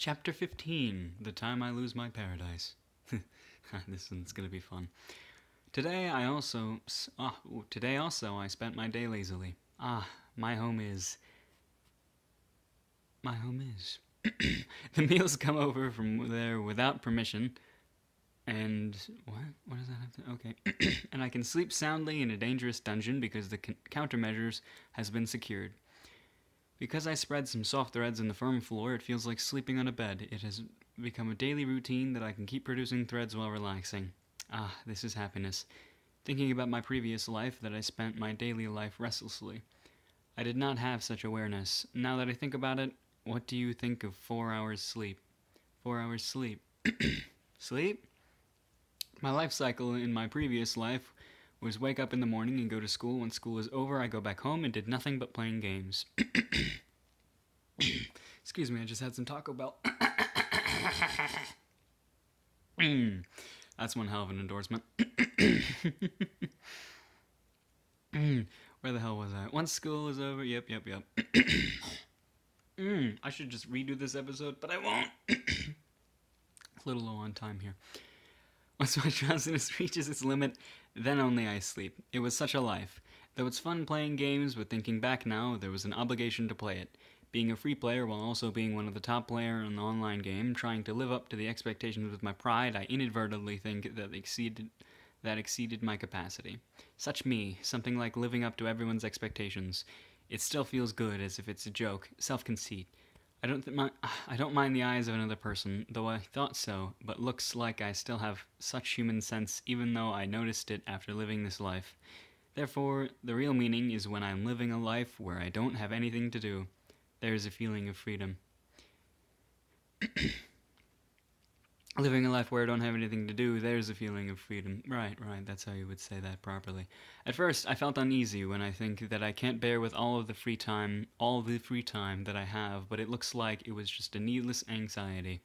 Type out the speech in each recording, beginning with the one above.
Chapter 15, The Time I Lose My Paradise. This one's gonna be fun. Today also I spent my day lazily. My home is... My home is... The meals come over from there without permission, and... What does that have to... Okay. And I can sleep soundly in a dangerous dungeon because the countermeasures has been secured. Because I spread some soft threads in the firm floor, it feels like sleeping on a bed. It has become a daily routine that I can keep producing threads while relaxing. This is happiness. Thinking about my previous life, that I spent my daily life restlessly. I did not have such awareness. Now that I think about it, what do you think of 4 hours sleep? 4 hours sleep. Sleep? My life cycle in my previous life was wake up in the morning and go to school. When school is over, I go back home and did nothing but playing games. Excuse me, I just had some Taco Bell. That's one hell of an endorsement. Where the hell was I? Once school is over, yep. I should just redo this episode, but I won't. A little low on time here. Once my drowsiness reaches its limit, then only I sleep. It was such a life. Though it's fun playing games, but thinking back now, there was an obligation to play it. Being a free player while also being one of the top players in the online game, trying to live up to the expectations with my pride, I inadvertently think that exceeded my capacity. Such me, something like living up to everyone's expectations. It still feels good, as if it's a joke, self-conceit. I don't mind the eyes of another person, though I thought so, but looks like I still have such human sense even though I noticed it after living this life. Therefore, the real meaning is when I'm living a life where I don't have anything to do. There's a feeling of freedom. Living a life where I don't have anything to do, there's a feeling of freedom. Right, that's how you would say that properly. At first, I felt uneasy when I think that I can't bear with all the free time that I have, but it looks like it was just a needless anxiety.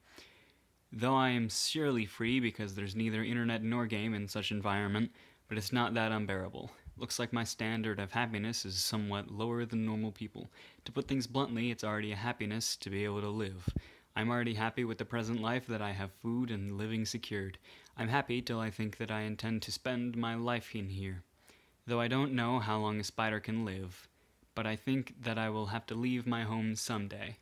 Though I am surely free because there's neither internet nor game in such environment, but it's not that unbearable. Looks like my standard of happiness is somewhat lower than normal people. To put things bluntly, it's already a happiness to be able to live. I'm already happy with the present life that I have food and living secured. I'm happy till I think that I intend to spend my life in here. Though I don't know how long a spider can live, but I think that I will have to leave my home someday.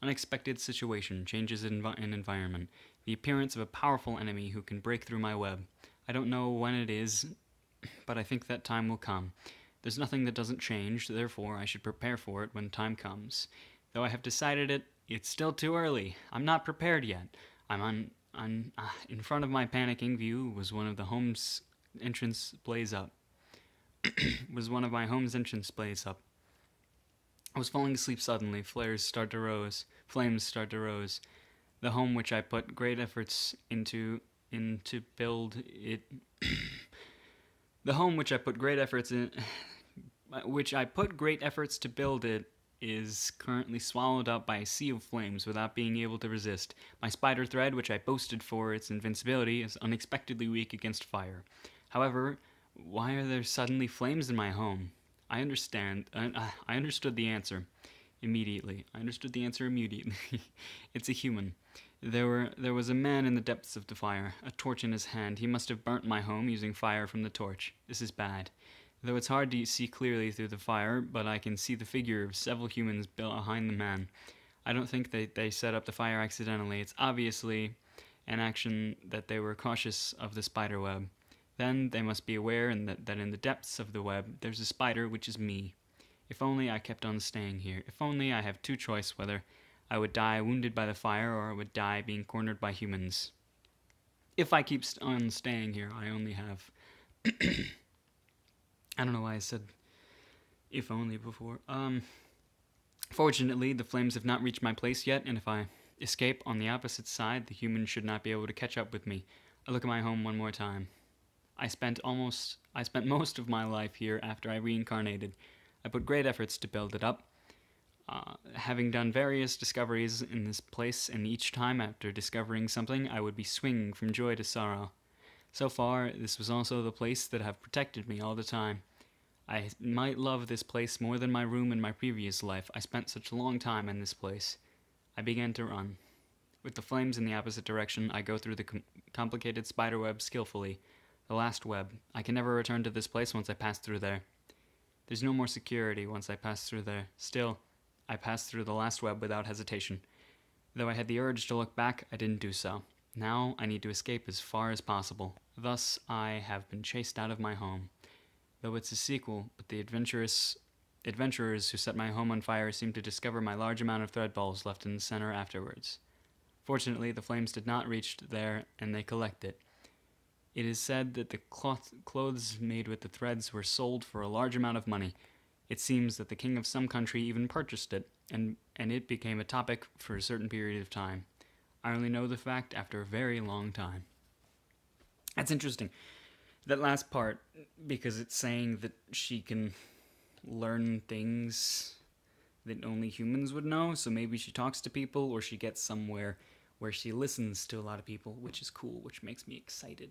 Unexpected situation, changes in environment, the appearance of a powerful enemy who can break through my web. I don't know when it is, but I think that time will come. There's nothing that doesn't change, therefore I should prepare for it when time comes. Though I have decided it, it's still too early. I'm not prepared yet. In front of my panicking view was one of the home's entrance blaze up. Was one of my home's entrance blaze up. I was falling asleep suddenly. Flames start to rose. The home which I put great efforts into build it. The home which I put great efforts to build it is currently swallowed up by a sea of flames without being able to resist. My spider thread, which I boasted for its invincibility, is unexpectedly weak against fire. However, why are there suddenly flames in my home? I understood the answer immediately. It's a human. There was a man in the depths of the fire, a torch in his hand. He must have burnt my home using fire from the torch. This is bad. Though it's hard to see clearly through the fire, but I can see the figure of several humans behind the man. I don't think they set up the fire accidentally. It's obviously an action that they were cautious of the spider web. Then they must be aware that in the depths of the web there's a spider, which is me. If only I kept on staying here. If only I have two choices, whether I would die wounded by the fire or I would die being cornered by humans. If I keep on staying here, I only have... I don't know why I said if only before. Fortunately, the flames have not reached my place yet, and if I escape on the opposite side, the humans should not be able to catch up with me. I look at my home one more time. I spent most of my life here after I reincarnated. I put great efforts to build it up. Having done various discoveries in this place, and each time after discovering something, I would be swinging from joy to sorrow. So far, this was also the place that have protected me all the time. I might love this place more than my room in my previous life. I spent such a long time in this place. I began to run. With the flames in the opposite direction, I go through the complicated spiderweb skillfully. The last web. I can never return to this place once I pass through there. There's no more security once I pass through there. Still, I passed through the last web without hesitation. Though I had the urge to look back, I didn't do so. Now I need to escape as far as possible. Thus, I have been chased out of my home. Though it's a sequel, but the adventurers who set my home on fire seem to discover my large amount of thread balls left in the center afterwards. Fortunately, the flames did not reach there, and they collect it. It is said that the clothes made with the threads were sold for a large amount of money. It seems that the king of some country even purchased it, and it became a topic for a certain period of time. I only know the fact after a very long time. That's interesting. That last part, because it's saying that she can learn things that only humans would know, so maybe she talks to people, or she gets somewhere where she listens to a lot of people, which is cool, which makes me excited.